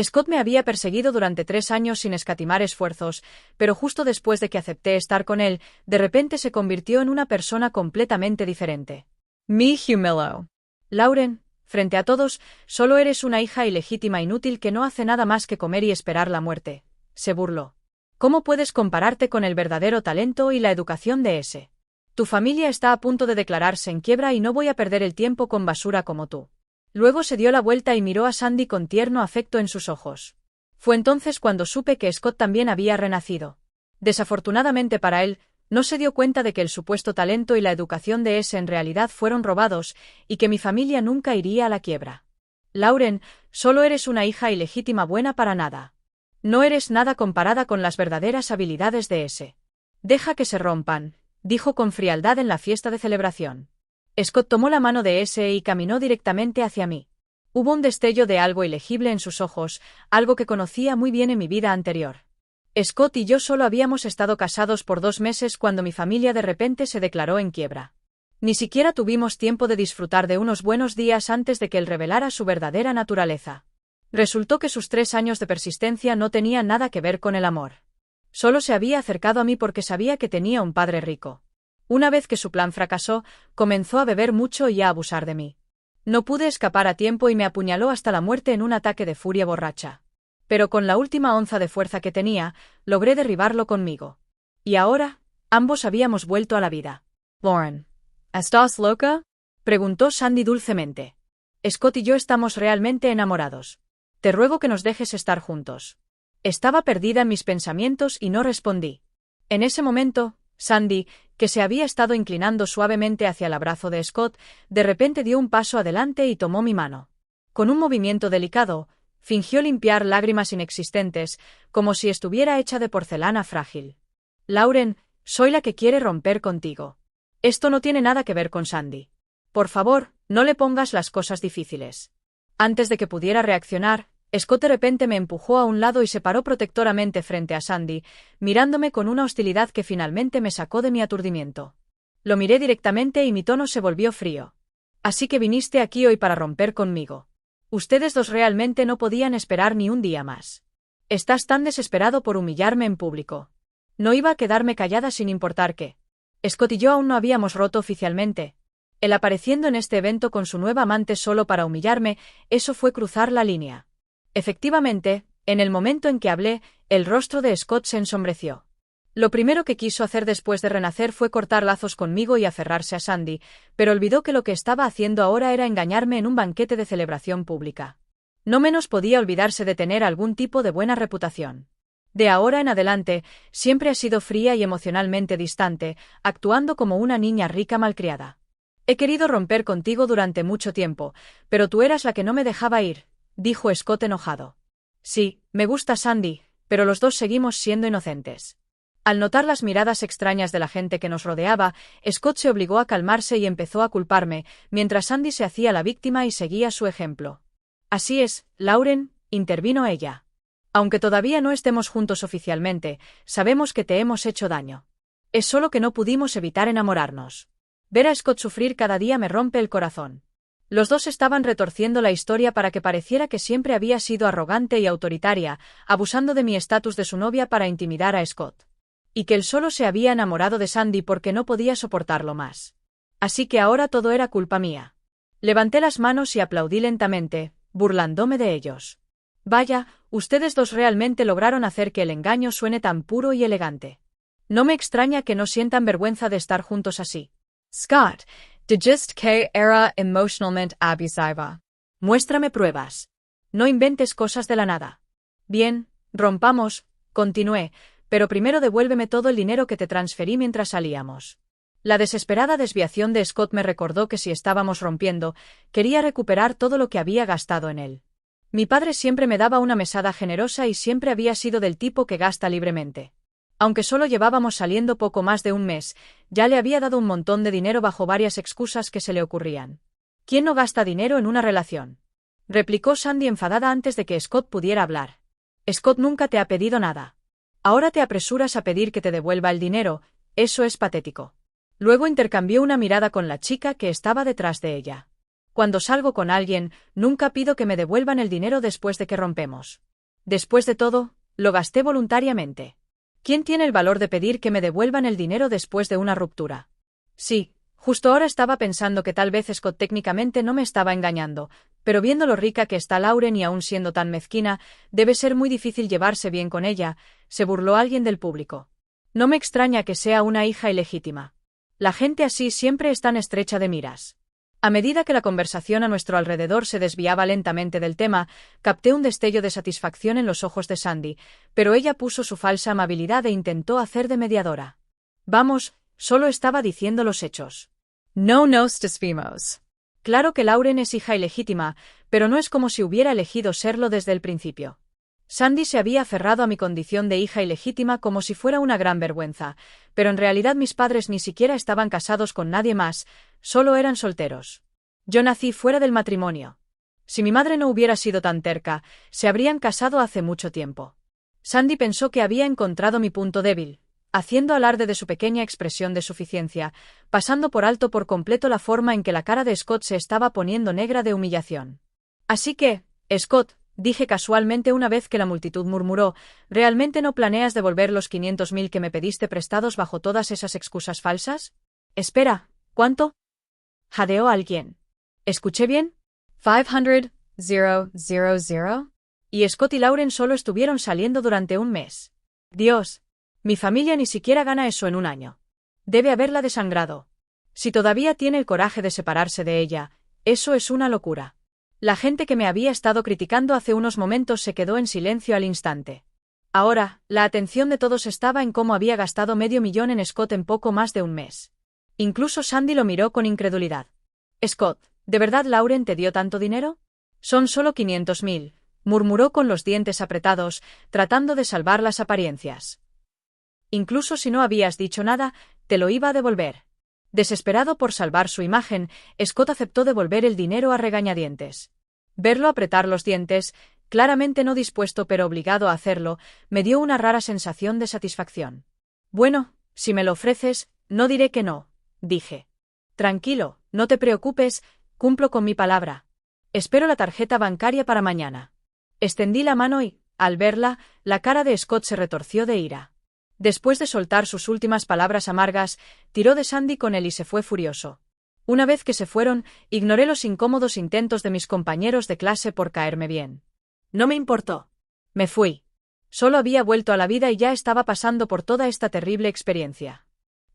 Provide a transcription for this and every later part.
Scott me había perseguido durante 3 años sin escatimar esfuerzos, pero justo después de que acepté estar con él, de repente se convirtió en una persona completamente diferente. Me humilló. Lauren, frente a todos, solo eres una hija ilegítima inútil que no hace nada más que comer y esperar la muerte, se burló. ¿Cómo puedes compararte con el verdadero talento y la educación de ese? Tu familia está a punto de declararse en quiebra y no voy a perder el tiempo con basura como tú. Luego se dio la vuelta y miró a Sandy con tierno afecto en sus ojos. Fue entonces cuando supe que Scott también había renacido. Desafortunadamente para él, no se dio cuenta de que el supuesto talento y la educación de ese en realidad fueron robados y que mi familia nunca iría a la quiebra. Lauren, solo eres una hija ilegítima buena para nada. No eres nada comparada con las verdaderas habilidades de ese. Deja que se rompan, dijo con frialdad en la fiesta de celebración. Scott tomó la mano de ese y caminó directamente hacia mí. Hubo un destello de algo ilegible en sus ojos, algo que conocía muy bien en mi vida anterior. Scott y yo solo habíamos estado casados por 2 meses cuando mi familia de repente se declaró en quiebra. Ni siquiera tuvimos tiempo de disfrutar de unos buenos días antes de que él revelara su verdadera naturaleza. Resultó que sus 3 años de persistencia no tenían nada que ver con el amor. Solo se había acercado a mí porque sabía que tenía un padre rico. Una vez que su plan fracasó, comenzó a beber mucho y a abusar de mí. No pude escapar a tiempo y me apuñaló hasta la muerte en un ataque de furia borracha. Pero con la última onza de fuerza que tenía, logré derribarlo conmigo. Y ahora, ambos habíamos vuelto a la vida. Lauren, ¿estás loca? Preguntó Sandy dulcemente. Scott y yo estamos realmente enamorados. Te ruego que nos dejes estar juntos. Estaba perdida en mis pensamientos y no respondí. En ese momento, Sandy, que se había estado inclinando suavemente hacia el abrazo de Scott, de repente dio un paso adelante y tomó mi mano. Con un movimiento delicado, fingió limpiar lágrimas inexistentes, como si estuviera hecha de porcelana frágil. Lauren, soy la que quiere romper contigo. Esto no tiene nada que ver con Sandy. Por favor, no le pongas las cosas difíciles. Antes de que pudiera reaccionar, Scott de repente me empujó a un lado y se paró protectoramente frente a Sandy, mirándome con una hostilidad que finalmente me sacó de mi aturdimiento. Lo miré directamente y mi tono se volvió frío. Así que viniste aquí hoy para romper conmigo. Ustedes dos realmente no podían esperar ni un día más. Estás tan desesperado por humillarme en público. No iba a quedarme callada sin importar qué. Scott y yo aún no habíamos roto oficialmente. Él apareciendo en este evento con su nueva amante solo para humillarme, eso fue cruzar la línea. Efectivamente, en el momento en que hablé, el rostro de Scott se ensombreció. Lo primero que quiso hacer después de renacer fue cortar lazos conmigo y aferrarse a Sandy, pero olvidó que lo que estaba haciendo ahora era engañarme en un banquete de celebración pública. No menos podía olvidarse de tener algún tipo de buena reputación. De ahora en adelante, siempre ha sido fría y emocionalmente distante, actuando como una niña rica malcriada. He querido romper contigo durante mucho tiempo, pero tú eras la que no me dejaba ir, dijo Scott enojado. Sí, me gusta Sandy, pero los dos seguimos siendo inocentes. Al notar las miradas extrañas de la gente que nos rodeaba, Scott se obligó a calmarse y empezó a culparme, mientras Sandy se hacía la víctima y seguía su ejemplo. Así es, Lauren, intervino ella. Aunque todavía no estemos juntos oficialmente, sabemos que te hemos hecho daño. Es solo que no pudimos evitar enamorarnos. Ver a Scott sufrir cada día me rompe el corazón. Los dos estaban retorciendo la historia para que pareciera que siempre había sido arrogante y autoritaria, abusando de mi estatus de su novia para intimidar a Scott. Y que él solo se había enamorado de Sandy porque no podía soportarlo más. Así que ahora todo era culpa mía. Levanté las manos y aplaudí lentamente, burlándome de ellos. Vaya, ustedes dos realmente lograron hacer que el engaño suene tan puro y elegante. No me extraña que no sientan vergüenza de estar juntos así. Scott, de just que era emotionalmente abusiva. Muéstrame pruebas. No inventes cosas de la nada. Bien, rompamos, continué, pero primero devuélveme todo el dinero que te transferí mientras salíamos. La desesperada desviación de Scott me recordó que si estábamos rompiendo, quería recuperar todo lo que había gastado en él. Mi padre siempre me daba una mesada generosa y siempre había sido del tipo que gasta libremente. Aunque solo llevábamos saliendo poco más de un mes, ya le había dado un montón de dinero bajo varias excusas que se le ocurrían. ¿Quién no gasta dinero en una relación?, replicó Sandy enfadada antes de que Scott pudiera hablar. Scott nunca te ha pedido nada. Ahora te apresuras a pedir que te devuelva el dinero, eso es patético. Luego intercambió una mirada con la chica que estaba detrás de ella. Cuando salgo con alguien, nunca pido que me devuelvan el dinero después de que rompemos. Después de todo, lo gasté voluntariamente. ¿Quién tiene el valor de pedir que me devuelvan el dinero después de una ruptura? Sí, justo ahora estaba pensando que tal vez Scott técnicamente no me estaba engañando, pero viendo lo rica que está Lauren y aún siendo tan mezquina, debe ser muy difícil llevarse bien con ella, se burló alguien del público. No me extraña que sea una hija ilegítima. La gente así siempre es tan estrecha de miras. A medida que la conversación a nuestro alrededor se desviaba lentamente del tema, capté un destello de satisfacción en los ojos de Sandy, pero ella puso su falsa amabilidad e intentó hacer de mediadora. Vamos, solo estaba diciendo los hechos. No nos desvimos. Claro que Lauren es hija ilegítima, pero no es como si hubiera elegido serlo desde el principio. Sandy se había aferrado a mi condición de hija ilegítima como si fuera una gran vergüenza, pero en realidad mis padres ni siquiera estaban casados con nadie más, solo eran solteros. Yo nací fuera del matrimonio. Si mi madre no hubiera sido tan terca, se habrían casado hace mucho tiempo. Sandy pensó que había encontrado mi punto débil, haciendo alarde de su pequeña expresión de suficiencia, pasando por alto por completo la forma en que la cara de Scott se estaba poniendo negra de humillación. Así que, Scott, dije casualmente una vez que la multitud murmuró, ¿realmente no planeas devolver los 500.000 que me pediste prestados bajo todas esas excusas falsas? Espera, ¿cuánto? Jadeó alguien. ¿Escuché bien? 500,000. Y Scott y Lauren solo estuvieron saliendo durante un mes. Dios. Mi familia ni siquiera gana eso en un año. Debe haberla desangrado. Si todavía tiene el coraje de separarse de ella, eso es una locura. La gente que me había estado criticando hace unos momentos se quedó en silencio al instante. Ahora, la atención de todos estaba en cómo había gastado $500,000 en Scott en poco más de un mes. Incluso Sandy lo miró con incredulidad. Scott, ¿de verdad Lauren te dio tanto dinero? Son solo 500,000, murmuró con los dientes apretados, tratando de salvar las apariencias. Incluso si no habías dicho nada, te lo iba a devolver. Desesperado por salvar su imagen, Scott aceptó devolver el dinero a regañadientes. Verlo apretar los dientes, claramente no dispuesto pero obligado a hacerlo, me dio una rara sensación de satisfacción. Bueno, si me lo ofreces, no diré que no, dije. Tranquilo, no te preocupes, cumplo con mi palabra. Espero la tarjeta bancaria para mañana. Extendí la mano y, al verla, la cara de Scott se retorció de ira. Después de soltar sus últimas palabras amargas, tiró de Sandy con él y se fue furioso. Una vez que se fueron, ignoré los incómodos intentos de mis compañeros de clase por caerme bien. No me importó. Me fui. Solo había vuelto a la vida y ya estaba pasando por toda esta terrible experiencia.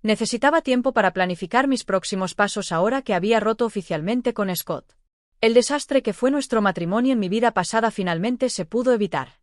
Necesitaba tiempo para planificar mis próximos pasos ahora que había roto oficialmente con Scott. El desastre que fue nuestro matrimonio en mi vida pasada finalmente se pudo evitar.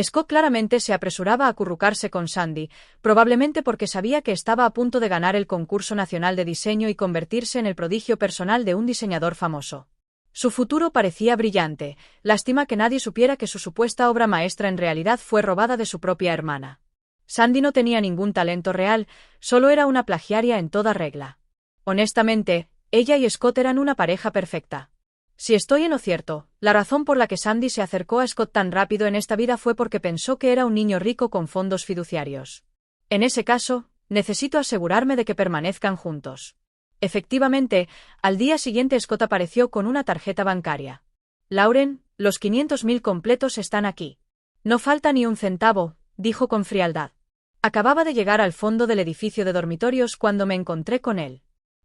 Scott claramente se apresuraba a acurrucarse con Sandy, probablemente porque sabía que estaba a punto de ganar el concurso nacional de diseño y convertirse en el prodigio personal de un diseñador famoso. Su futuro parecía brillante, lástima que nadie supiera que su supuesta obra maestra en realidad fue robada de su propia hermana. Sandy no tenía ningún talento real, solo era una plagiaria en toda regla. Honestamente, ella y Scott eran una pareja perfecta. Si estoy en lo cierto, la razón por la que Sandy se acercó a Scott tan rápido en esta vida fue porque pensó que era un niño rico con fondos fiduciarios. En ese caso, necesito asegurarme de que permanezcan juntos. Efectivamente, al día siguiente Scott apareció con una tarjeta bancaria. Lauren, los 500,000 completos están aquí. No falta ni un centavo, dijo con frialdad. Acababa de llegar al fondo del edificio de dormitorios cuando me encontré con él.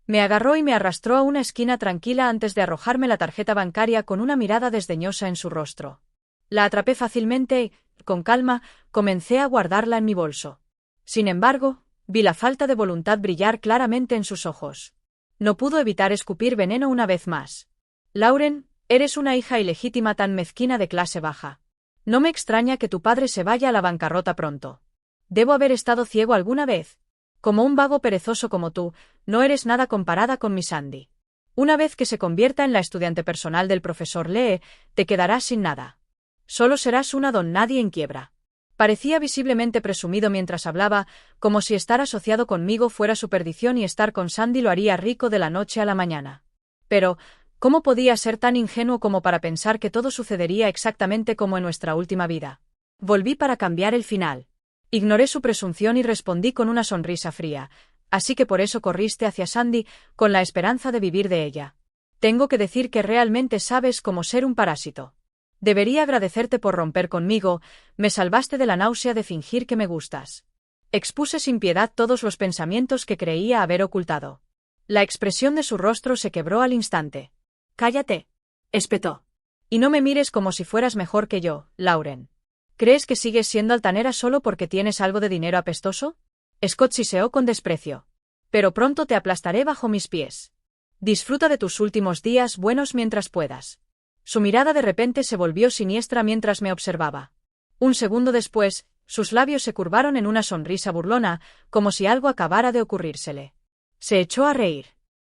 Me agarró y me arrastró a una esquina tranquila antes de arrojarme la tarjeta bancaria con una mirada desdeñosa en su rostro. La atrapé fácilmente y, con calma, comencé a guardarla en mi bolso. Sin embargo, vi la falta de voluntad brillar claramente en sus ojos. No pudo evitar escupir veneno una vez más. Lauren, eres una hija ilegítima tan mezquina de clase baja. No me extraña que tu padre se vaya a la bancarrota pronto. ¿Debo haber estado ciego alguna vez? Como un vago perezoso como tú, no eres nada comparada con mi Sandy. Una vez que se convierta en la estudiante personal del profesor Lee, te quedarás sin nada. Solo serás una don nadie en quiebra. Parecía visiblemente presumido mientras hablaba, como si estar asociado conmigo fuera su perdición y estar con Sandy lo haría rico de la noche a la mañana. Pero, ¿cómo podía ser tan ingenuo como para pensar que todo sucedería exactamente como en nuestra última vida? Volví para cambiar el final. Ignoré su presunción y respondí con una sonrisa fría. Así que por eso corriste hacia Sandy, con la esperanza de vivir de ella. Tengo que decir que realmente sabes cómo ser un parásito. Debería agradecerte por romper conmigo, me salvaste de la náusea de fingir que me gustas. Expuse sin piedad todos los pensamientos que creía haber ocultado. La expresión de su rostro se quebró al instante. Cállate, espetó. Y no me mires como si fueras mejor que yo, Lauren. ¿Crees que sigues siendo altanera solo porque tienes algo de dinero apestoso? Scott siseó con desprecio. Pero pronto te aplastaré bajo mis pies. Disfruta de tus últimos días buenos mientras puedas. Su mirada de repente se volvió siniestra mientras me observaba. Un segundo después, sus labios se curvaron en una sonrisa burlona, como si algo acabara de ocurrírsele. Se echó a reír.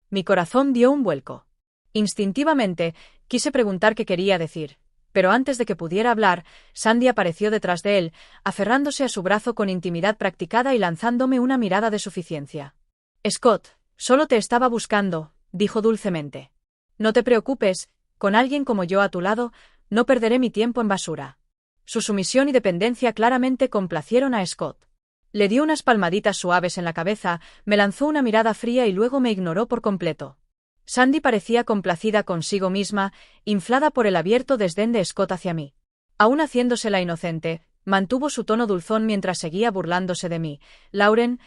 Mi corazón dio un vuelco. Instintivamente, quise preguntar qué quería decir, pero antes de que pudiera hablar, Sandy apareció detrás de él, aferrándose a su brazo con intimidad practicada y lanzándome una mirada de suficiencia. Scott, solo te estaba buscando, dijo dulcemente. No te preocupes, con alguien como yo a tu lado, no perderé mi tiempo en basura. Su sumisión y dependencia claramente complacieron a Scott. Le dio unas palmaditas suaves en la cabeza, me lanzó una mirada fría y luego me ignoró por completo. Sandy parecía complacida consigo misma, inflada por el abierto desdén de Scott hacia mí. Aún haciéndose la inocente, mantuvo su tono dulzón mientras seguía burlándose de mí. Lauren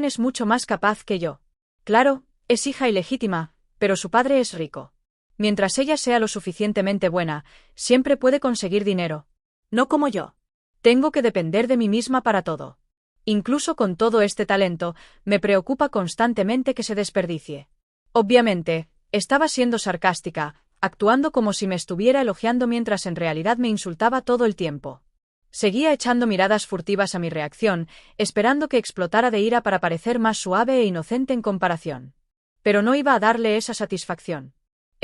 es mucho más capaz que yo. Claro, es hija ilegítima, pero su padre es rico. Mientras ella sea lo suficientemente buena, siempre puede conseguir dinero. No como yo. Tengo que depender de mí misma para todo. Incluso con todo este talento, me preocupa constantemente que se desperdicie. Obviamente, estaba siendo sarcástica, actuando como si me estuviera elogiando mientras en realidad me insultaba todo el tiempo. Seguía echando miradas furtivas a mi reacción, esperando que explotara de ira para parecer más suave e inocente en comparación. Pero no iba a darle esa satisfacción.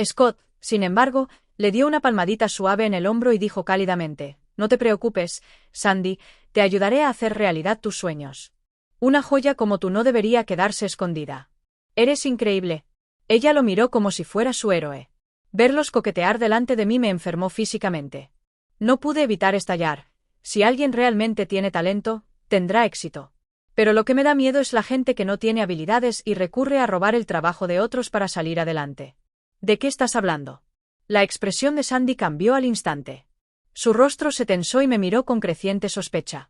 Scott, sin embargo, le dio una palmadita suave en el hombro y dijo cálidamente: No te preocupes, Sandy, te ayudaré a hacer realidad tus sueños. Una joya como tú no debería quedarse escondida. Eres increíble. Ella lo miró como si fuera su héroe. Verlos coquetear delante de mí me enfermó físicamente. No pude evitar estallar. Si alguien realmente tiene talento, tendrá éxito. Pero lo que me da miedo es la gente que no tiene habilidades y recurre a robar el trabajo de otros para salir adelante. ¿De qué estás hablando? La expresión de Sandy cambió al instante. Su rostro se tensó y me miró con creciente sospecha.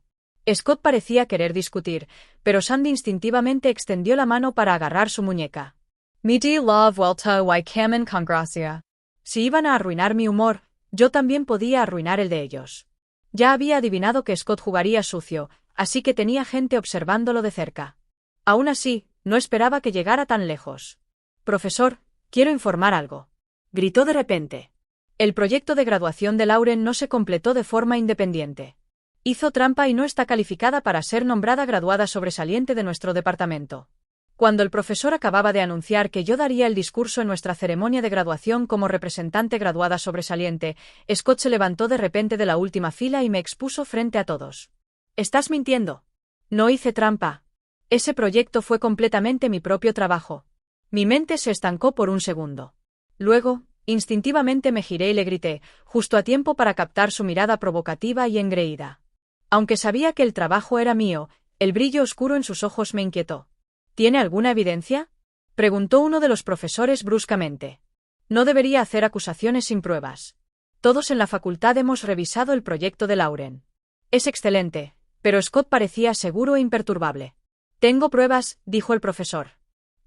Scott parecía querer discutir, pero Sandy instintivamente extendió la mano para agarrar su muñeca. Mi love vuelta y camen con gracia. Si iban a arruinar mi humor, yo también podía arruinar el de ellos. Ya había adivinado que Scott jugaría sucio, así que tenía gente observándolo de cerca. Aún así, no esperaba que llegara tan lejos. Profesor, quiero informar algo. Gritó de repente. El proyecto de graduación de Lauren no se completó de forma independiente. Hizo trampa y no está calificada para ser nombrada graduada sobresaliente de nuestro departamento. Cuando el profesor acababa de anunciar que yo daría el discurso en nuestra ceremonia de graduación como representante graduada sobresaliente, Scott se levantó de repente de la última fila y me expuso frente a todos. «¿Estás mintiendo?» «No hice trampa. Ese proyecto fue completamente mi propio trabajo». Mi mente se estancó por un segundo. Luego, instintivamente me giré y le grité, justo a tiempo para captar su mirada provocativa y engreída. Aunque sabía que el trabajo era mío, el brillo oscuro en sus ojos me inquietó. ¿Tiene alguna evidencia?, preguntó uno de los profesores bruscamente. No debería hacer acusaciones sin pruebas. Todos en la facultad hemos revisado el proyecto de Lauren. Es excelente, pero Scott parecía seguro e imperturbable. Tengo pruebas, dijo el profesor.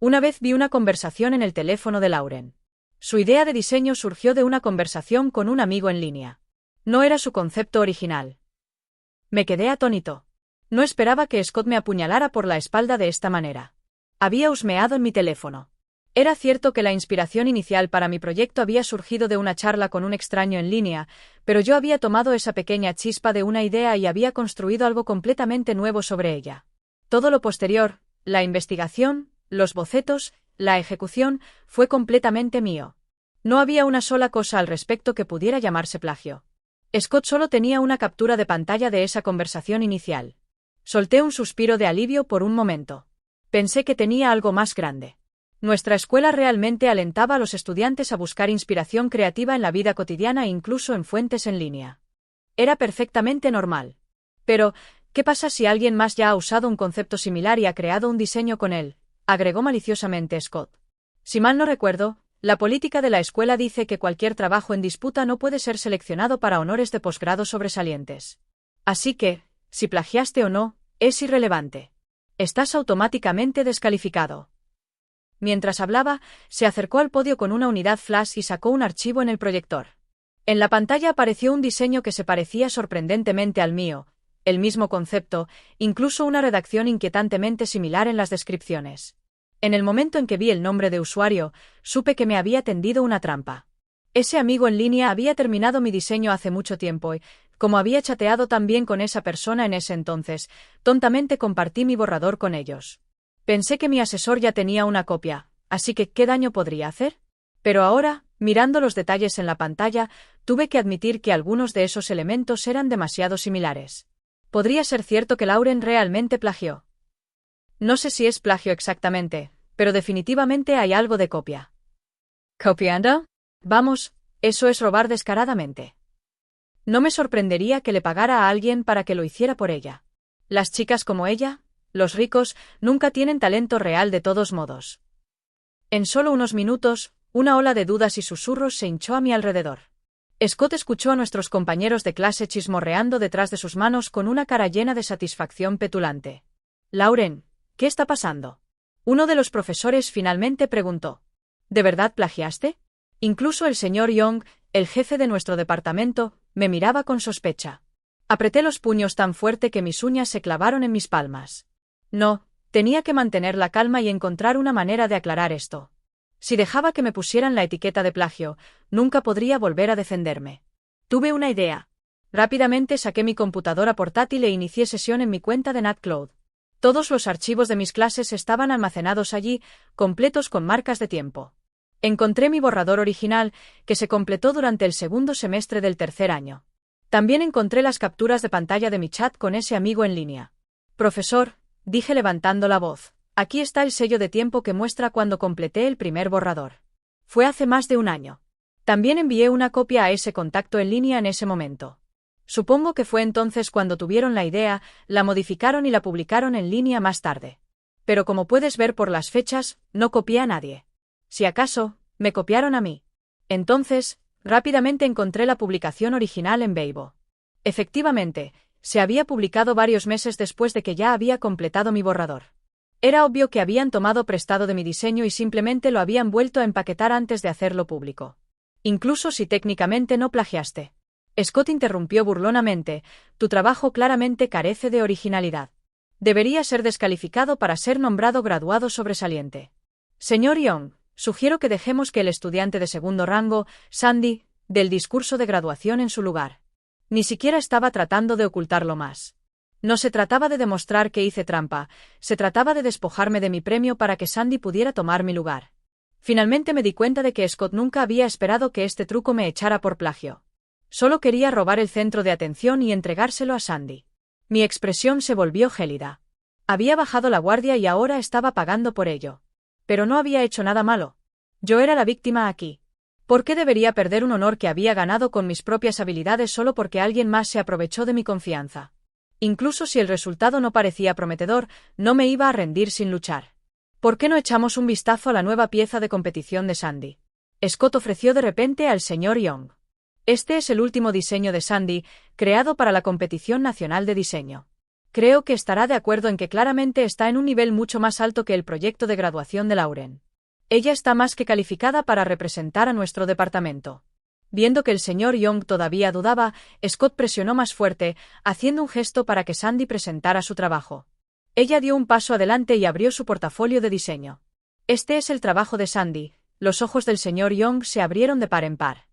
Una vez vi una conversación en el teléfono de Lauren. Su idea de diseño surgió de una conversación con un amigo en línea. No era su concepto original. Me quedé atónito. No esperaba que Scott me apuñalara por la espalda de esta manera. Había husmeado en mi teléfono. Era cierto que la inspiración inicial para mi proyecto había surgido de una charla con un extraño en línea, pero yo había tomado esa pequeña chispa de una idea y había construido algo completamente nuevo sobre ella. Todo lo posterior, la investigación, los bocetos, la ejecución, fue completamente mío. No había una sola cosa al respecto que pudiera llamarse plagio. Scott solo tenía una captura de pantalla de esa conversación inicial. Solté un suspiro de alivio por un momento. Pensé que tenía algo más grande. Nuestra escuela realmente alentaba a los estudiantes a buscar inspiración creativa en la vida cotidiana e incluso en fuentes en línea. Era perfectamente normal. Pero, ¿qué pasa si alguien más ya ha usado un concepto similar y ha creado un diseño con él?, agregó maliciosamente Scott. Si mal no recuerdo, La política de la escuela dice que cualquier trabajo en disputa no puede ser seleccionado para honores de posgrado sobresalientes. Así que, si plagiaste o no, es irrelevante. Estás automáticamente descalificado. Mientras hablaba, se acercó al podio con una unidad flash y sacó un archivo en el proyector. En la pantalla apareció un diseño que se parecía sorprendentemente al mío, el mismo concepto, incluso una redacción inquietantemente similar en las descripciones. En el momento en que vi el nombre de usuario, supe que me había tendido una trampa. Ese amigo en línea había terminado mi diseño hace mucho tiempo y, como había chateado tan bien con esa persona en ese entonces, tontamente compartí mi borrador con ellos. Pensé que mi asesor ya tenía una copia, así que ¿qué daño podría hacer? Pero ahora, mirando los detalles en la pantalla, tuve que admitir que algunos de esos elementos eran demasiado similares. ¿Podría ser cierto que Lauren realmente plagió? No sé si es plagio exactamente, pero definitivamente hay algo de copia. ¿Copiando? Vamos, eso es robar descaradamente. No me sorprendería que le pagara a alguien para que lo hiciera por ella. Las chicas como ella, los ricos, nunca tienen talento real de todos modos. En solo unos minutos, una ola de dudas y susurros se hinchó a mi alrededor. Scott escuchó a nuestros compañeros de clase chismorreando detrás de sus manos con una cara llena de satisfacción petulante. Lauren, ¿qué está pasando? Uno de los profesores finalmente preguntó. ¿De verdad plagiaste? Incluso el señor Young, el jefe de nuestro departamento, me miraba con sospecha. Apreté los puños tan fuerte que mis uñas se clavaron en mis palmas. No, tenía que mantener la calma y encontrar una manera de aclarar esto. Si dejaba que me pusieran la etiqueta de plagio, nunca podría volver a defenderme. Tuve una idea. Rápidamente saqué mi computadora portátil e inicié sesión en mi cuenta de NatCloud. Todos los archivos de mis clases estaban almacenados allí, completos con marcas de tiempo. Encontré mi borrador original, que se completó durante el segundo semestre del tercer año. También encontré las capturas de pantalla de mi chat con ese amigo en línea. Profesor, dije levantando la voz, aquí está el sello de tiempo que muestra cuando completé el primer borrador. Fue hace más de un año. También envié una copia a ese contacto en línea en ese momento. Supongo que fue entonces cuando tuvieron la idea, la modificaron y la publicaron en línea más tarde. Pero como puedes ver por las fechas, no copié a nadie. Si acaso, me copiaron a mí. Entonces, rápidamente encontré la publicación original en Weibo. Efectivamente, se había publicado varios meses después de que ya había completado mi borrador. Era obvio que habían tomado prestado de mi diseño y simplemente lo habían vuelto a empaquetar antes de hacerlo público. Incluso si técnicamente no plagiaste. Scott interrumpió burlonamente, tu trabajo claramente carece de originalidad. Debería ser descalificado para ser nombrado graduado sobresaliente. Señor Young, sugiero que dejemos que el estudiante de segundo rango, Sandy, dé el discurso de graduación en su lugar. Ni siquiera estaba tratando de ocultarlo más. No se trataba de demostrar que hice trampa, se trataba de despojarme de mi premio para que Sandy pudiera tomar mi lugar. Finalmente me di cuenta de que Scott nunca había esperado que este truco me echara por plagio. Solo quería robar el centro de atención y entregárselo a Sandy. Mi expresión se volvió gélida. Había bajado la guardia y ahora estaba pagando por ello. Pero no había hecho nada malo. Yo era la víctima aquí. ¿Por qué debería perder un honor que había ganado con mis propias habilidades solo porque alguien más se aprovechó de mi confianza? Incluso si el resultado no parecía prometedor, no me iba a rendir sin luchar. ¿Por qué no echamos un vistazo a la nueva pieza de competición de Sandy? Scott ofreció de repente al señor Young. Este es el último diseño de Sandy, creado para la competición nacional de diseño. Creo que estará de acuerdo en que claramente está en un nivel mucho más alto que el proyecto de graduación de Lauren. Ella está más que calificada para representar a nuestro departamento. Viendo que el señor Young todavía dudaba, Scott presionó más fuerte, haciendo un gesto para que Sandy presentara su trabajo. Ella dio un paso adelante y abrió su portafolio de diseño. Este es el trabajo de Sandy. Los ojos del señor Young se abrieron de par en par.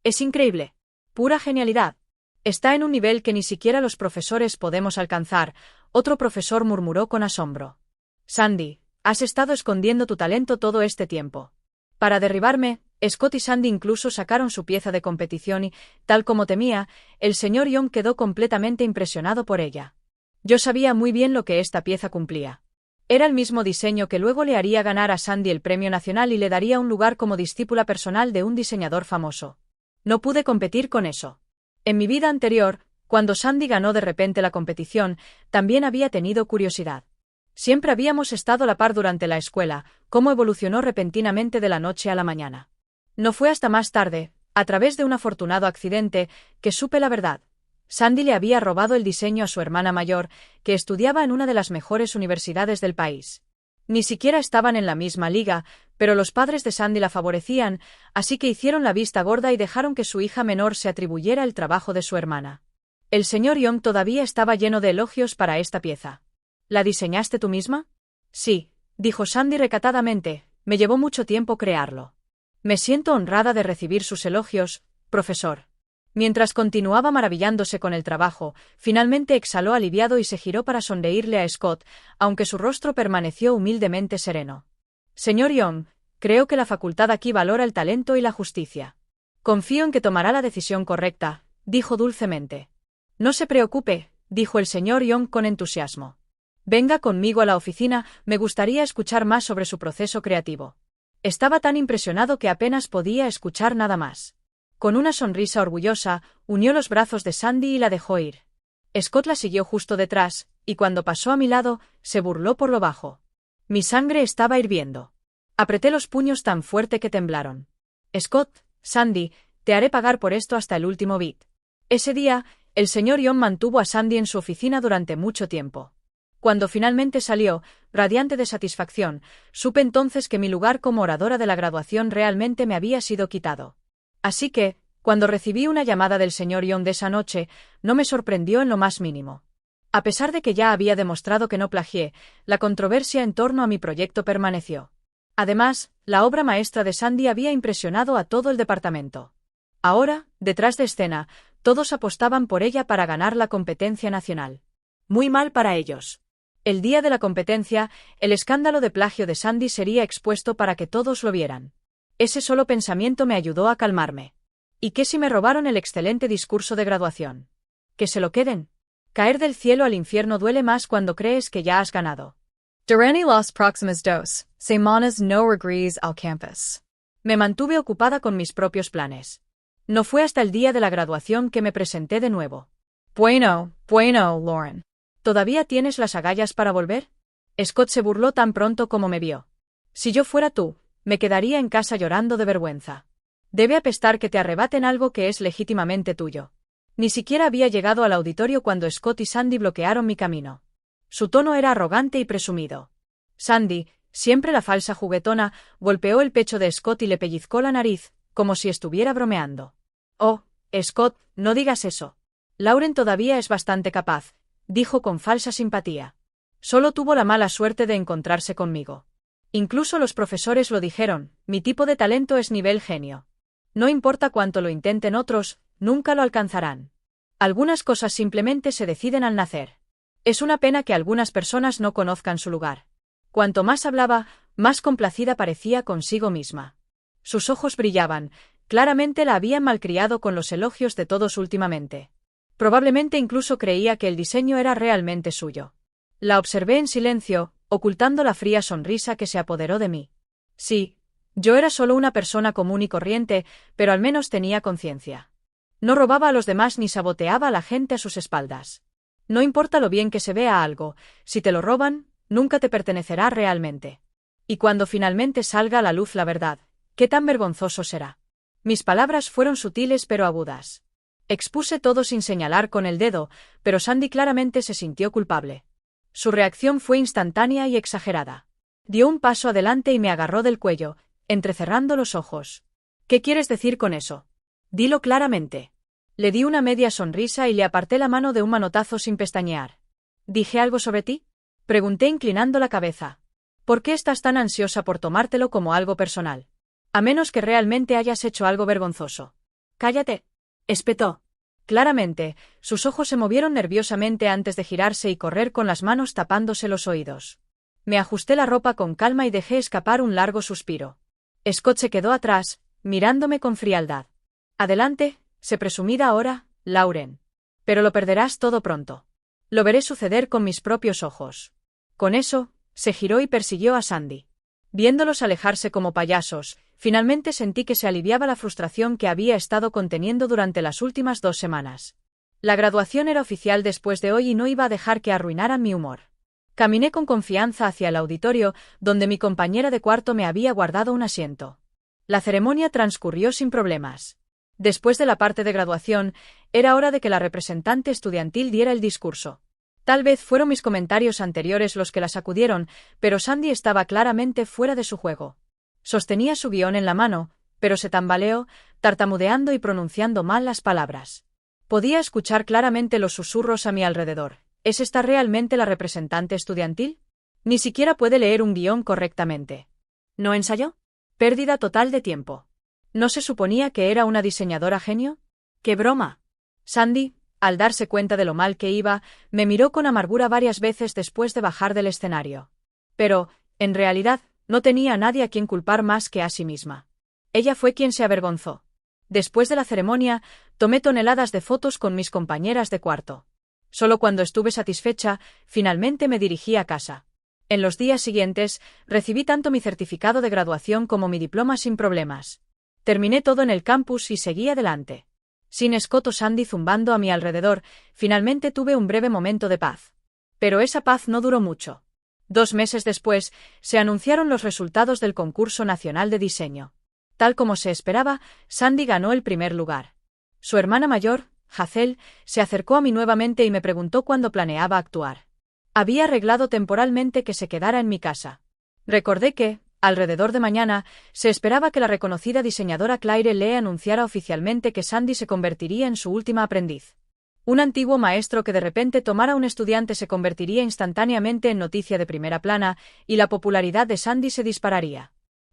Es increíble. Pura genialidad. Está en un nivel que ni siquiera los profesores podemos alcanzar, otro profesor murmuró con asombro. Sandy, has estado escondiendo tu talento todo este tiempo. Para derribarme, Scott y Sandy incluso sacaron su pieza de competición y, tal como temía, el señor Young quedó completamente impresionado por ella. Yo sabía muy bien lo que esta pieza cumplía. Era el mismo diseño que luego le haría ganar a Sandy el premio nacional y le daría un lugar como discípula personal de un diseñador famoso. No pude competir con eso. En mi vida anterior, cuando Sandy ganó de repente la competición, también había tenido curiosidad. Siempre habíamos estado a la par durante la escuela, cómo evolucionó repentinamente de la noche a la mañana. No fue hasta más tarde, a través de un afortunado accidente, que supe la verdad. Sandy le había robado el diseño a su hermana mayor, que estudiaba en una de las mejores universidades del país. Ni siquiera estaban en la misma liga, pero los padres de Sandy la favorecían, así que hicieron la vista gorda y dejaron que su hija menor se atribuyera el trabajo de su hermana. El señor Young todavía estaba lleno de elogios para esta pieza. ¿La diseñaste tú misma? Sí, dijo Sandy recatadamente, me llevó mucho tiempo crearlo. Me siento honrada de recibir sus elogios, profesor. Mientras continuaba maravillándose con el trabajo, finalmente exhaló aliviado y se giró para sonreírle a Scott, aunque su rostro permaneció humildemente sereno. Señor Young, creo que la facultad aquí valora el talento y la justicia. Confío en que tomará la decisión correcta, dijo dulcemente. No se preocupe, dijo el señor Young con entusiasmo. Venga conmigo a la oficina, me gustaría escuchar más sobre su proceso creativo. Estaba tan impresionado que apenas podía escuchar nada más. Con una sonrisa orgullosa, unió los brazos de Sandy y la dejó ir. Scott la siguió justo detrás, y cuando pasó a mi lado, se burló por lo bajo. Mi sangre estaba hirviendo. Apreté los puños tan fuerte que temblaron. Scott, Sandy, te haré pagar por esto hasta el último bit. Ese día, el señor Young mantuvo a Sandy en su oficina durante mucho tiempo. Cuando finalmente salió, radiante de satisfacción, supe entonces que mi lugar como oradora de la graduación realmente me había sido quitado. Así que, cuando recibí una llamada del señor Young de esa noche, no me sorprendió en lo más mínimo. A pesar de que ya había demostrado que no plagié, la controversia en torno a mi proyecto permaneció. Además, la obra maestra de Sandy había impresionado a todo el departamento. Ahora, detrás de escena, todos apostaban por ella para ganar la competencia nacional. Muy mal para ellos. El día de la competencia, el escándalo de plagio de Sandy sería expuesto para que todos lo vieran. Ese solo pensamiento me ayudó a calmarme. ¿Y qué si me robaron el excelente discurso de graduación? Que se lo queden. Caer del cielo al infierno duele más cuando crees que ya has ganado. Durante los próximos 2 semanas no regreses al campus. Me mantuve ocupada con mis propios planes. No fue hasta el día de la graduación que me presenté de nuevo. Bueno, Lauren. ¿Todavía tienes las agallas para volver? Scott se burló tan pronto como me vio. Si yo fuera tú, me quedaría en casa llorando de vergüenza. Debe apestar que te arrebaten algo que es legítimamente tuyo. Ni siquiera había llegado al auditorio cuando Scott y Sandy bloquearon mi camino. Su tono era arrogante y presumido. Sandy, siempre la falsa juguetona, golpeó el pecho de Scott y le pellizcó la nariz, como si estuviera bromeando. Oh, Scott, no digas eso. Lauren todavía es bastante capaz, dijo con falsa simpatía. Solo tuvo la mala suerte de encontrarse conmigo. Incluso los profesores lo dijeron, mi tipo de talento es nivel genio. No importa cuánto lo intenten otros, nunca lo alcanzarán. Algunas cosas simplemente se deciden al nacer. Es una pena que algunas personas no conozcan su lugar. Cuanto más hablaba, más complacida parecía consigo misma. Sus ojos brillaban, claramente la habían malcriado con los elogios de todos últimamente. Probablemente incluso creía que el diseño era realmente suyo. La observé en silencio, ocultando la fría sonrisa que se apoderó de mí. Sí, yo era solo una persona común y corriente, pero al menos tenía conciencia. No robaba a los demás ni saboteaba a la gente a sus espaldas. No importa lo bien que se vea algo, si te lo roban, nunca te pertenecerá realmente. Y cuando finalmente salga a la luz la verdad, ¿qué tan vergonzoso será? Mis palabras fueron sutiles pero agudas. Expuse todo sin señalar con el dedo, pero Sandy claramente se sintió culpable. Su reacción fue instantánea y exagerada. Dio un paso adelante y me agarró del cuello, entrecerrando los ojos. ¿Qué quieres decir con eso? Dilo claramente. Le di una media sonrisa y le aparté la mano de un manotazo sin pestañear. ¿Dije algo sobre ti? Pregunté inclinando la cabeza. ¿Por qué estás tan ansiosa por tomártelo como algo personal? A menos que realmente hayas hecho algo vergonzoso. Cállate. Espetó. Claramente, sus ojos se movieron nerviosamente antes de girarse y correr con las manos tapándose los oídos. Me ajusté la ropa con calma y dejé escapar un largo suspiro. Scott se quedó atrás, mirándome con frialdad. Adelante, sé presumida ahora, Lauren. Pero lo perderás todo pronto. Lo veré suceder con mis propios ojos. Con eso, se giró y persiguió a Sandy. Viéndolos alejarse como payasos, finalmente sentí que se aliviaba la frustración que había estado conteniendo durante las últimas 2 semanas. La graduación era oficial después de hoy y no iba a dejar que arruinaran mi humor. Caminé con confianza hacia el auditorio, donde mi compañera de cuarto me había guardado un asiento. La ceremonia transcurrió sin problemas. Después de la parte de graduación, era hora de que la representante estudiantil diera el discurso. Tal vez fueron mis comentarios anteriores los que la sacudieron, pero Sandy estaba claramente fuera de su juego. Sostenía su guión en la mano, pero se tambaleó, tartamudeando y pronunciando mal las palabras. Podía escuchar claramente los susurros a mi alrededor. ¿Es esta realmente la representante estudiantil? Ni siquiera puede leer un guión correctamente. ¿No ensayó? Pérdida total de tiempo. ¿No se suponía que era una diseñadora genio? ¡Qué broma! Sandy, al darse cuenta de lo mal que iba, me miró con amargura varias veces después de bajar del escenario. Pero, en realidad, no tenía a nadie a quien culpar más que a sí misma. Ella fue quien se avergonzó. Después de la ceremonia, tomé toneladas de fotos con mis compañeras de cuarto. Solo cuando estuve satisfecha, finalmente me dirigí a casa. En los días siguientes, recibí tanto mi certificado de graduación como mi diploma sin problemas. Terminé todo en el campus y seguí adelante. Sin escoto Sandy zumbando a mi alrededor, finalmente tuve un breve momento de paz. Pero esa paz no duró mucho. 2 meses después, se anunciaron los resultados del concurso nacional de diseño. Tal como se esperaba, Sandy ganó el primer lugar. Su hermana mayor, Hazel, se acercó a mí nuevamente y me preguntó cuándo planeaba actuar. Había arreglado temporalmente que se quedara en mi casa. Recordé que, alrededor de mañana, se esperaba que la reconocida diseñadora Claire Lee anunciara oficialmente que Sandy se convertiría en su última aprendiz. Un antiguo maestro que de repente tomara a un estudiante se convertiría instantáneamente en noticia de primera plana, y la popularidad de Sandy se dispararía.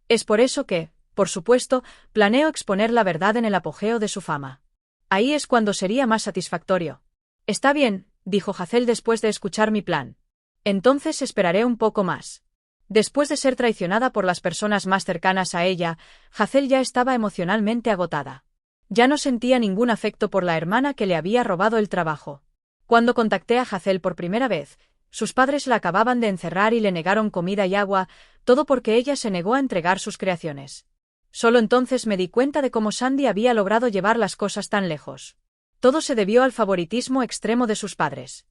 Es por eso que, por supuesto, planeo exponer la verdad en el apogeo de su fama. Ahí es cuando sería más satisfactorio. Está bien, dijo Hazel después de escuchar mi plan. Entonces esperaré un poco más. Después de ser traicionada por las personas más cercanas a ella, Hazel ya estaba emocionalmente agotada. Ya no sentía ningún afecto por la hermana que le había robado el trabajo. Cuando contacté a Hazel por primera vez, sus padres la acababan de encerrar y le negaron comida y agua, todo porque ella se negó a entregar sus creaciones. Solo entonces me di cuenta de cómo Sandy había logrado llevar las cosas tan lejos. Todo se debió al favoritismo extremo de sus padres.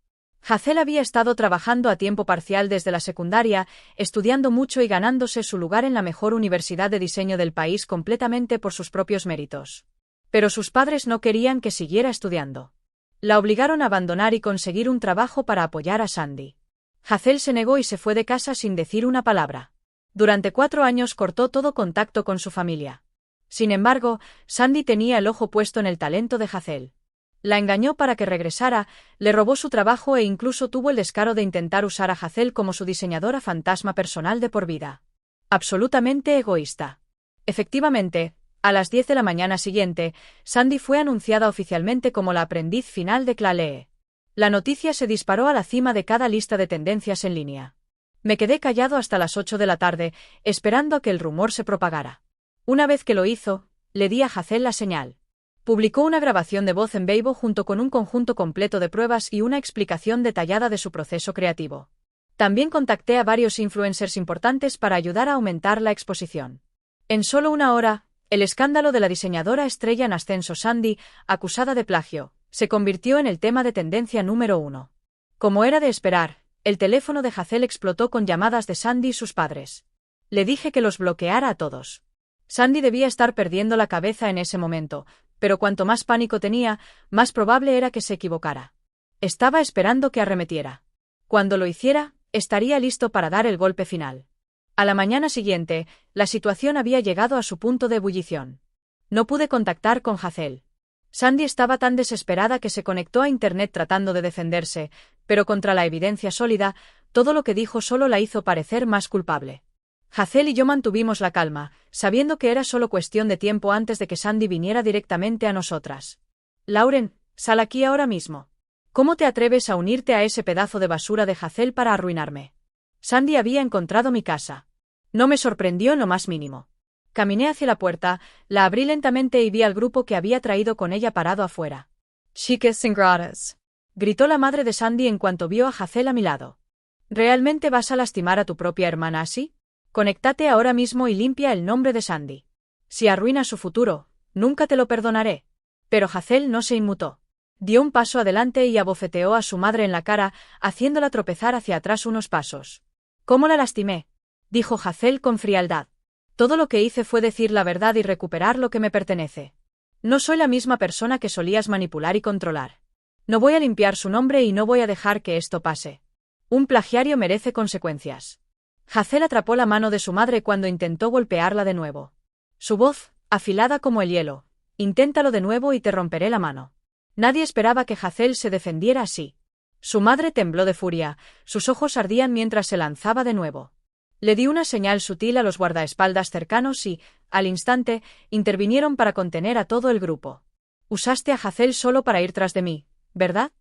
Hazel había estado trabajando a tiempo parcial desde la secundaria, estudiando mucho y ganándose su lugar en la mejor universidad de diseño del país completamente por sus propios méritos. Pero sus padres no querían que siguiera estudiando. La obligaron a abandonar y conseguir un trabajo para apoyar a Sandy. Hazel se negó y se fue de casa sin decir una palabra. Durante 4 años cortó todo contacto con su familia. Sin embargo, Sandy tenía el ojo puesto en el talento de Hazel. La engañó para que regresara, le robó su trabajo e incluso tuvo el descaro de intentar usar a Hazel como su diseñadora fantasma personal de por vida. Absolutamente egoísta. Efectivamente, a las 10 de la mañana siguiente, Sandy fue anunciada oficialmente como la aprendiz final de Claire. La noticia se disparó a la cima de cada lista de tendencias en línea. Me quedé callado hasta las 8 de la tarde, esperando a que el rumor se propagara. Una vez que lo hizo, le di a Hazel la señal. Publicó una grabación de voz en Weibo junto con un conjunto completo de pruebas y una explicación detallada de su proceso creativo. También contacté a varios influencers importantes para ayudar a aumentar la exposición. En solo 1 hora, el escándalo de la diseñadora estrella en ascenso Sandy, acusada de plagio, se convirtió en el tema de tendencia número 1. Como era de esperar, el teléfono de Hazel explotó con llamadas de Sandy y sus padres. Le dije que los bloqueara a todos. Sandy debía estar perdiendo la cabeza en ese momento, pero cuanto más pánico tenía, más probable era que se equivocara. Estaba esperando que arremetiera. Cuando lo hiciera, estaría listo para dar el golpe final. A la mañana siguiente, la situación había llegado a su punto de ebullición. No pude contactar con Hazel. Sandy estaba tan desesperada que se conectó a Internet tratando de defenderse, pero contra la evidencia sólida, todo lo que dijo solo la hizo parecer más culpable. Hazel y yo mantuvimos la calma, sabiendo que era solo cuestión de tiempo antes de que Sandy viniera directamente a nosotras. Lauren, sal aquí ahora mismo. ¿Cómo te atreves a unirte a ese pedazo de basura de Hazel para arruinarme? Sandy había encontrado mi casa. No me sorprendió en lo más mínimo. Caminé hacia la puerta, la abrí lentamente y vi al grupo que había traído con ella parado afuera. Chicas ingratas, gritó la madre de Sandy en cuanto vio a Hazel a mi lado. ¿Realmente vas a lastimar a tu propia hermana así? Conéctate ahora mismo y limpia el nombre de Sandy. Si arruinas su futuro, nunca te lo perdonaré. Pero Hazel no se inmutó. Dio un paso adelante y abofeteó a su madre en la cara, haciéndola tropezar hacia atrás unos pasos. ¿Cómo la lastimé?, dijo Hazel con frialdad. Todo lo que hice fue decir la verdad y recuperar lo que me pertenece. No soy la misma persona que solías manipular y controlar. No voy a limpiar su nombre y no voy a dejar que esto pase. Un plagiario merece consecuencias. Hazel atrapó la mano de su madre cuando intentó golpearla de nuevo. Su voz, afilada como el hielo. Inténtalo de nuevo y te romperé la mano. Nadie esperaba que Hazel se defendiera así. Su madre tembló de furia, sus ojos ardían mientras se lanzaba de nuevo. Le di una señal sutil a los guardaespaldas cercanos y, al instante, intervinieron para contener a todo el grupo. Usaste a Hazel solo para ir tras de mí, ¿verdad?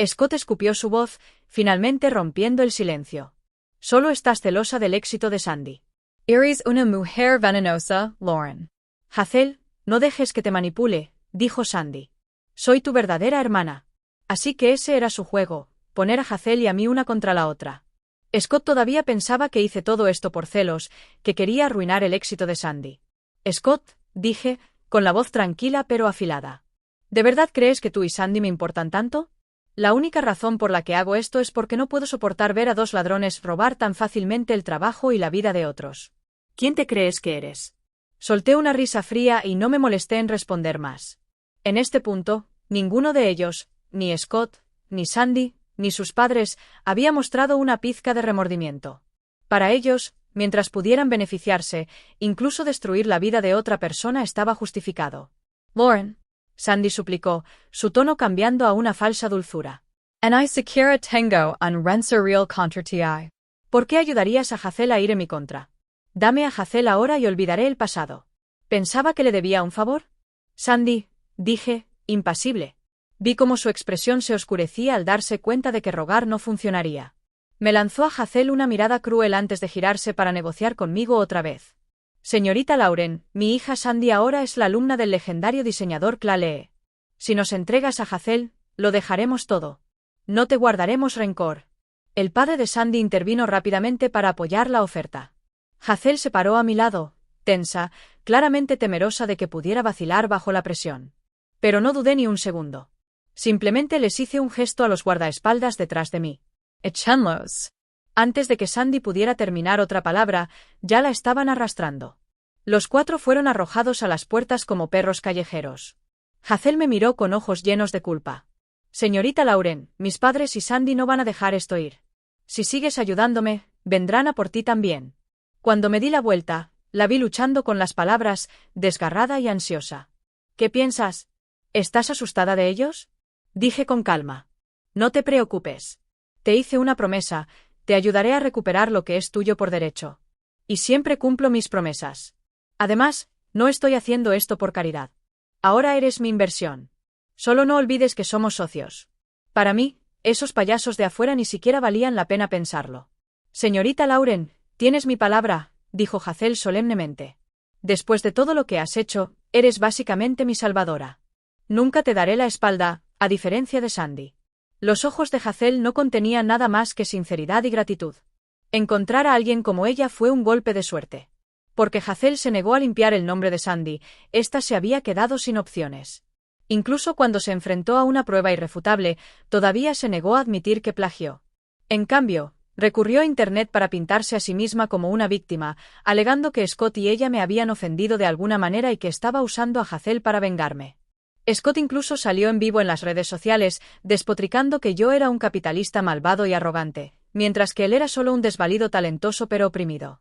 Scott escupió su voz, finalmente rompiendo el silencio. Solo estás celosa del éxito de Sandy. Eres una mujer venenosa, Lauren. Hazel, no dejes que te manipule, dijo Sandy. Soy tu verdadera hermana. Así que ese era su juego, poner a Hazel y a mí una contra la otra. Scott todavía pensaba que hice todo esto por celos, que quería arruinar el éxito de Sandy. Scott, dije, con la voz tranquila pero afilada. ¿De verdad crees que tú y Sandy me importan tanto? La única razón por la que hago esto es porque no puedo soportar ver a dos ladrones robar tan fácilmente el trabajo y la vida de otros. ¿Quién te crees que eres? Solté una risa fría y no me molesté en responder más. En este punto, ninguno de ellos, ni Scott, ni Sandy, ni sus padres, había mostrado una pizca de remordimiento. Para ellos, mientras pudieran beneficiarse, incluso destruir la vida de otra persona estaba justificado. Lauren, Sandy suplicó, su tono cambiando a una falsa dulzura. And I siquiera tengo un rensa real contra ti. ¿Por qué ayudarías a Hazel a ir en mi contra? Dame a Hazel ahora y olvidaré el pasado. ¿Pensaba que le debía un favor? Sandy, dije, impasible. Vi cómo su expresión se oscurecía al darse cuenta de que rogar no funcionaría. Me lanzó a Hazel una mirada cruel antes de girarse para negociar conmigo otra vez. Señorita Lauren, mi hija Sandy ahora es la alumna del legendario diseñador Clalee. Si nos entregas a Hazel, lo dejaremos todo. No te guardaremos rencor. El padre de Sandy intervino rápidamente para apoyar la oferta. Hazel se paró a mi lado, tensa, claramente temerosa de que pudiera vacilar bajo la presión. Pero no dudé ni un segundo. Simplemente les hice un gesto a los guardaespaldas detrás de mí. Échenlos. Antes de que Sandy pudiera terminar otra palabra, ya la estaban arrastrando. Los cuatro fueron arrojados a las puertas como perros callejeros. Hazel me miró con ojos llenos de culpa. Señorita Lauren, mis padres y Sandy no van a dejar esto ir. Si sigues ayudándome, vendrán a por ti también. Cuando me di la vuelta, la vi luchando con las palabras, desgarrada y ansiosa. ¿Qué piensas? ¿Estás asustada de ellos? Dije con calma. No te preocupes. Te hice una promesa, te ayudaré a recuperar lo que es tuyo por derecho. Y siempre cumplo mis promesas. Además, no estoy haciendo esto por caridad. Ahora eres mi inversión. Solo no olvides que somos socios. Para mí, esos payasos de afuera ni siquiera valían la pena pensarlo. Señorita Lauren, tienes mi palabra, dijo Hazel solemnemente. Después de todo lo que has hecho, eres básicamente mi salvadora. Nunca te daré la espalda, a diferencia de Sandy. Los ojos de Hazel no contenían nada más que sinceridad y gratitud. Encontrar a alguien como ella fue un golpe de suerte. Porque Hazel se negó a limpiar el nombre de Sandy, ésta se había quedado sin opciones. Incluso cuando se enfrentó a una prueba irrefutable, todavía se negó a admitir que plagió. En cambio, recurrió a Internet para pintarse a sí misma como una víctima, alegando que Scott y ella me habían ofendido de alguna manera y que estaba usando a Hazel para vengarme. Scott incluso salió en vivo en las redes sociales, despotricando que yo era un capitalista malvado y arrogante, mientras que él era solo un desvalido talentoso pero oprimido.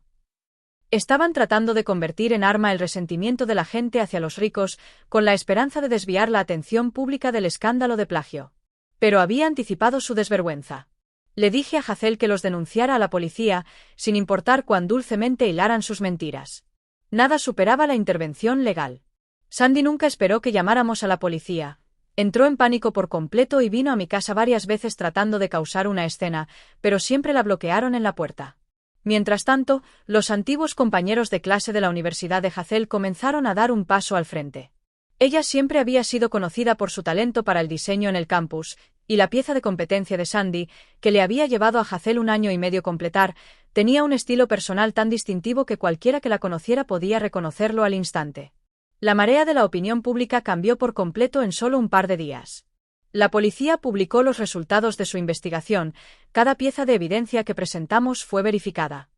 Estaban tratando de convertir en arma el resentimiento de la gente hacia los ricos, con la esperanza de desviar la atención pública del escándalo de plagio. Pero había anticipado su desvergüenza. Le dije a Hazel que los denunciara a la policía, sin importar cuán dulcemente hilaran sus mentiras. Nada superaba la intervención legal. Sandy nunca esperó que llamáramos a la policía. Entró en pánico por completo y vino a mi casa varias veces tratando de causar una escena, pero siempre la bloquearon en la puerta. Mientras tanto, los antiguos compañeros de clase de la Universidad de Hazel comenzaron a dar un paso al frente. Ella siempre había sido conocida por su talento para el diseño en el campus, y la pieza de competencia de Sandy, que le había llevado a Hazel 1 año y medio completar, tenía un estilo personal tan distintivo que cualquiera que la conociera podía reconocerlo al instante. La marea de la opinión pública cambió por completo en solo un par de días. La policía publicó los resultados de su investigación, cada pieza de evidencia que presentamos fue verificada.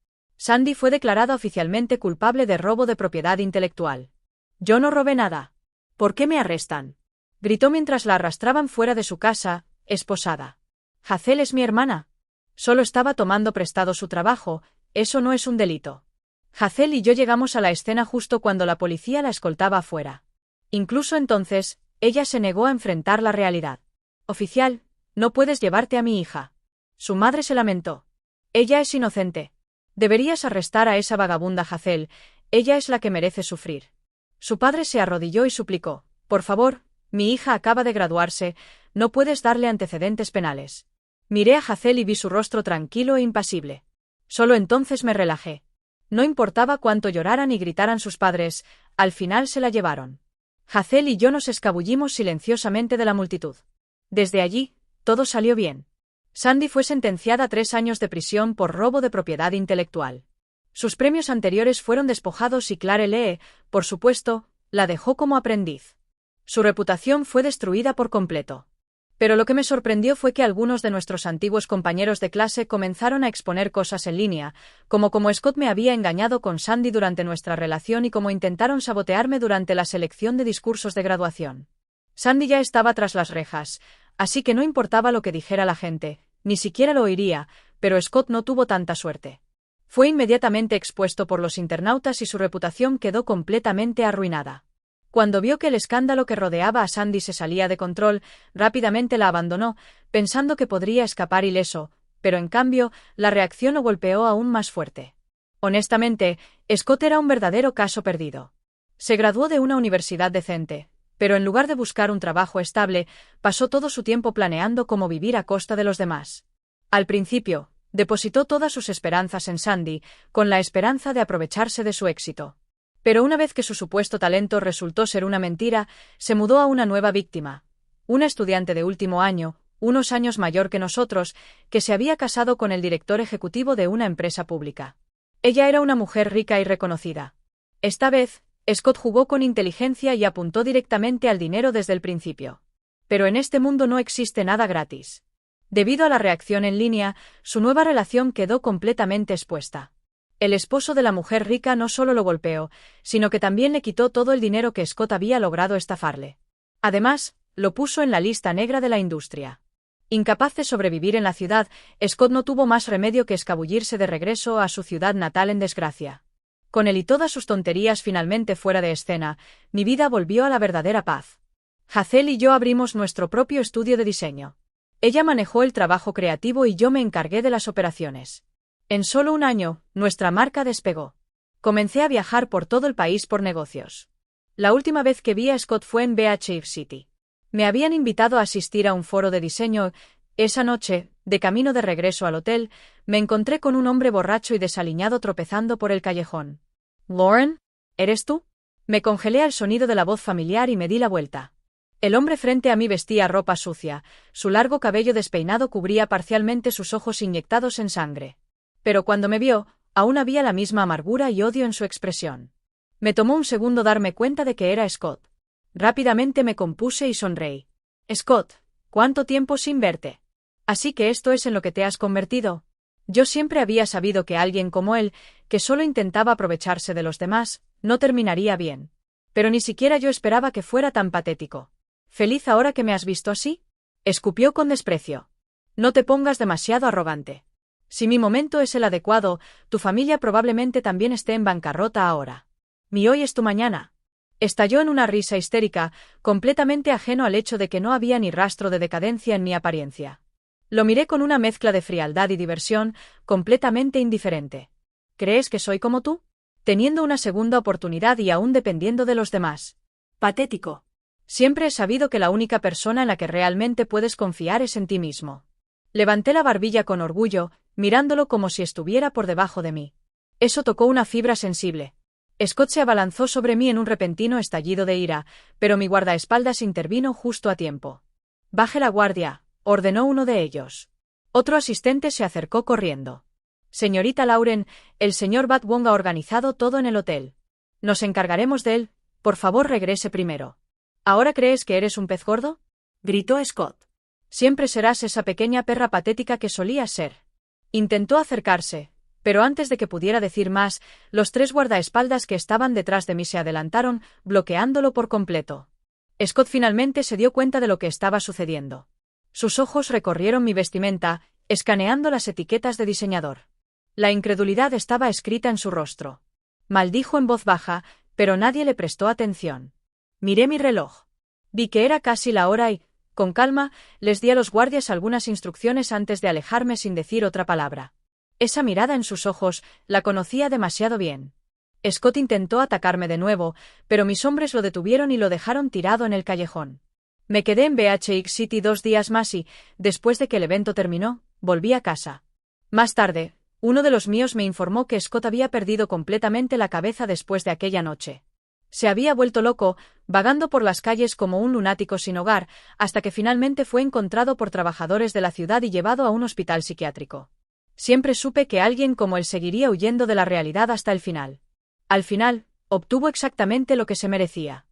Sandy fue declarada oficialmente culpable de robo de propiedad intelectual. Yo no robé nada. ¿Por qué me arrestan? Gritó mientras la arrastraban fuera de su casa, esposada. Hazel es mi hermana. Solo estaba tomando prestado su trabajo, eso no es un delito. Hazel y yo llegamos a la escena justo cuando la policía la escoltaba afuera. Incluso entonces, ella se negó a enfrentar la realidad. Oficial, no puedes llevarte a mi hija. Su madre se lamentó. Ella es inocente. Deberías arrestar a esa vagabunda Hazel, ella es la que merece sufrir. Su padre se arrodilló y suplicó, por favor, mi hija acaba de graduarse, no puedes darle antecedentes penales. Miré a Hazel y vi su rostro tranquilo e impasible. Solo entonces me relajé. No importaba cuánto lloraran y gritaran sus padres, al final se la llevaron. Hazel y yo nos escabullimos silenciosamente de la multitud. Desde allí, todo salió bien. Sandy fue sentenciada a 3 años de prisión por robo de propiedad intelectual. Sus premios anteriores fueron despojados y Claire Lee, por supuesto, la dejó como aprendiz. Su reputación fue destruida por completo. Pero lo que me sorprendió fue que algunos de nuestros antiguos compañeros de clase comenzaron a exponer cosas en línea, como Scott me había engañado con Sandy durante nuestra relación y como intentaron sabotearme durante la selección de discursos de graduación. Sandy ya estaba tras las rejas, así que no importaba lo que dijera la gente, ni siquiera lo oiría, pero Scott no tuvo tanta suerte. Fue inmediatamente expuesto por los internautas y su reputación quedó completamente arruinada. Cuando vio que el escándalo que rodeaba a Sandy se salía de control, rápidamente la abandonó, pensando que podría escapar ileso, pero en cambio, la reacción lo golpeó aún más fuerte. Honestamente, Scott era un verdadero caso perdido. Se graduó de una universidad decente, pero en lugar de buscar un trabajo estable, pasó todo su tiempo planeando cómo vivir a costa de los demás. Al principio, depositó todas sus esperanzas en Sandy, con la esperanza de aprovecharse de su éxito. Pero una vez que su supuesto talento resultó ser una mentira, se mudó a una nueva víctima. Una estudiante de último año, unos años mayor que nosotros, que se había casado con el director ejecutivo de una empresa pública. Ella era una mujer rica y reconocida. Esta vez, Scott jugó con inteligencia y apuntó directamente al dinero desde el principio. Pero en este mundo no existe nada gratis. Debido a la reacción en línea, su nueva relación quedó completamente expuesta. El esposo de la mujer rica no solo lo golpeó, sino que también le quitó todo el dinero que Scott había logrado estafarle. Además, lo puso en la lista negra de la industria. Incapaz de sobrevivir en la ciudad, Scott no tuvo más remedio que escabullirse de regreso a su ciudad natal en desgracia. Con él y todas sus tonterías finalmente fuera de escena, mi vida volvió a la verdadera paz. Hazel y yo abrimos nuestro propio estudio de diseño. Ella manejó el trabajo creativo y yo me encargué de las operaciones. En solo un año, nuestra marca despegó. Comencé a viajar por todo el país por negocios. La última vez que vi a Scott fue en Beach City. Me habían invitado a asistir a un foro de diseño. Esa noche, de camino de regreso al hotel, me encontré con un hombre borracho y desaliñado tropezando por el callejón. «Lauren, ¿eres tú?» Me congelé al sonido de la voz familiar y me di la vuelta. El hombre frente a mí vestía ropa sucia, su largo cabello despeinado cubría parcialmente sus ojos inyectados en sangre. Pero cuando me vio, aún había la misma amargura y odio en su expresión. Me tomó un segundo darme cuenta de que era Scott. Rápidamente me compuse y sonreí. «Scott, ¿cuánto tiempo sin verte? ¿Así que esto es en lo que te has convertido?» Yo siempre había sabido que alguien como él, que solo intentaba aprovecharse de los demás, no terminaría bien. Pero ni siquiera yo esperaba que fuera tan patético. «¿Feliz ahora que me has visto así?» Escupió con desprecio. «No te pongas demasiado arrogante. Si mi momento es el adecuado, tu familia probablemente también esté en bancarrota ahora. Mi hoy es tu mañana». Estalló en una risa histérica, completamente ajeno al hecho de que no había ni rastro de decadencia en mi apariencia. Lo miré con una mezcla de frialdad y diversión, completamente indiferente. «¿Crees que soy como tú? Teniendo una segunda oportunidad y aún dependiendo de los demás. Patético. Siempre he sabido que la única persona en la que realmente puedes confiar es en ti mismo». Levanté la barbilla con orgullo, mirándolo como si estuviera por debajo de mí. Eso tocó una fibra sensible. Scott se abalanzó sobre mí en un repentino estallido de ira, pero mi guardaespaldas intervino justo a tiempo. «Baje la guardia», ordenó uno de ellos. Otro asistente se acercó corriendo. «Señorita Lauren, el señor Bat Wong ha organizado todo en el hotel. Nos encargaremos de él, por favor regrese primero». «¿Ahora crees que eres un pez gordo?», gritó Scott. «Siempre serás esa pequeña perra patética que solías ser». Intentó acercarse, Pero antes de que pudiera decir más, los 3 guardaespaldas que estaban detrás de mí se adelantaron, bloqueándolo por completo. Scott finalmente se dio cuenta de lo que estaba sucediendo. Sus ojos recorrieron mi vestimenta, escaneando las etiquetas de diseñador. La incredulidad estaba escrita en su rostro. Maldijo en voz baja, pero nadie le prestó atención. Miré mi reloj. Vi que era casi la hora y, con calma, les di a los guardias algunas instrucciones antes de alejarme sin decir otra palabra. Esa mirada en sus ojos, la conocía demasiado bien. Scott intentó atacarme de nuevo, pero mis hombres lo detuvieron y lo dejaron tirado en el callejón. Me quedé en BHX City 2 días más y, después de que el evento terminó, volví a casa. Más tarde, uno de los míos me informó que Scott había perdido completamente la cabeza después de aquella noche. Se había vuelto loco, vagando por las calles como un lunático sin hogar, hasta que finalmente fue encontrado por trabajadores de la ciudad y llevado a un hospital psiquiátrico. Siempre supe que alguien como él seguiría huyendo de la realidad hasta el final. Al final, obtuvo exactamente lo que se merecía.